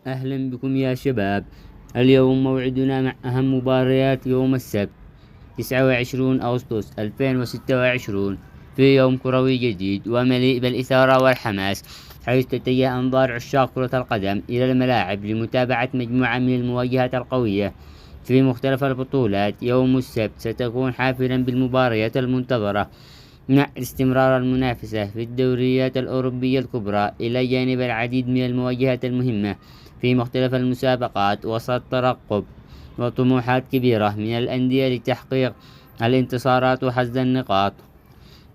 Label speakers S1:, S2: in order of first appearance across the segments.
S1: أهلا بكم يا شباب. اليوم موعدنا مع أهم مباريات يوم السبت 29 أغسطس 2026 في يوم كروي جديد ومليء بالإثارة والحماس، حيث تتجه أنظار عشاق كرة القدم إلى الملاعب لمتابعة مجموعة من المواجهات القوية في مختلف البطولات. يوم السبت ستكون حافلا بالمباريات المنتظرة مع استمرار المنافسة في الدوريات الأوروبية الكبرى، إلى جانب العديد من المواجهات المهمة في مختلف المسابقات، وسط ترقب وطموحات كبيرة من الأندية لتحقيق الانتصارات وحصد النقاط.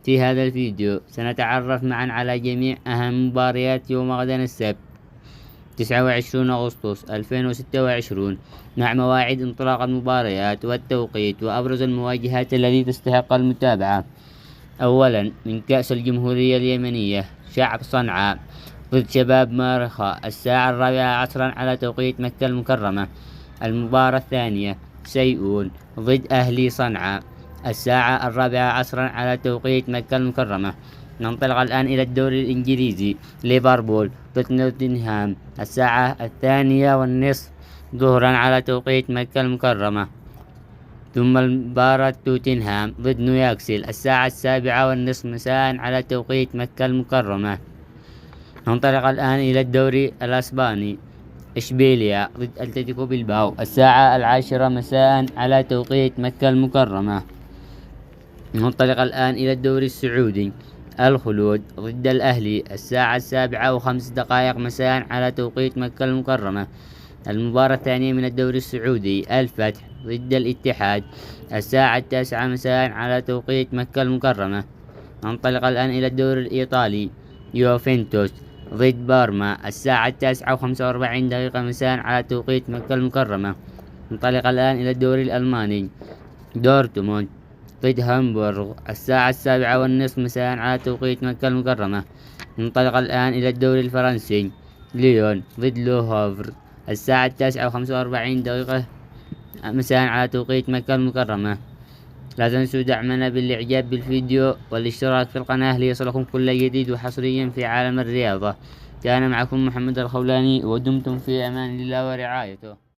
S1: في هذا الفيديو سنتعرف معا على جميع أهم مباريات يوم غدا السبت 29 أغسطس 2026 مع مواعيد انطلاق المباريات والتوقيت وأبرز المواجهات التي تستحق المتابعة. أولا، من كأس الجمهورية اليمنية، شعب صنعاء ضد شباب مارخا الساعة 4 عصرا على توقيت مكة المكرمة. المباراة الثانية، سيئون ضد أهلي صنعاء الساعة 4 عصرا على توقيت مكة المكرمة. ننطلق الآن إلى الدوري الإنجليزي، ليفربول ضد نوتنغهام الساعة 2:30 ظهرا على توقيت مكة المكرمة. ثم مباراة توتنهام ضد نيوكاسل الساعة 7:30 مساء على توقيت مكة المكرمة. ننطلق الآن إلى الدوري الأسباني، إشبيليا ضد أتلتيكو بلباو الساعة 10 مساء على توقيت مكة المكرمة. ننطلق الآن إلى الدوري السعودي، الخلود ضد الأهلي الساعة 7:05 مساء على توقيت مكة المكرمة. المباراة الثانية من الدوري السعودي، الفتح ضد الاتحاد الساعة 9 مساء على توقيت مكة المكرمة. ننطلق الآن إلى الدوري الإيطالي، يوفنتوس ضد بارما الساعة 9:45 مساء على توقيت مكة المكرمة. ننطلق الآن إلى الدوري الألماني، دورتموند ضد هامبورغ الساعة 7:30 مساء على توقيت مكة المكرمة. ننطلق الآن إلى الدوري الفرنسي، ليون ضد لوهوفر الساعة 9:45 مساء على توقيت مكة المكرمة. لا تنسوا دعمنا بالإعجاب بالفيديو والاشتراك في القناة ليصلكم كل جديد وحصريا في عالم الرياضة. كان معكم محمد الخولاني، ودمتم في أمان الله ورعايته.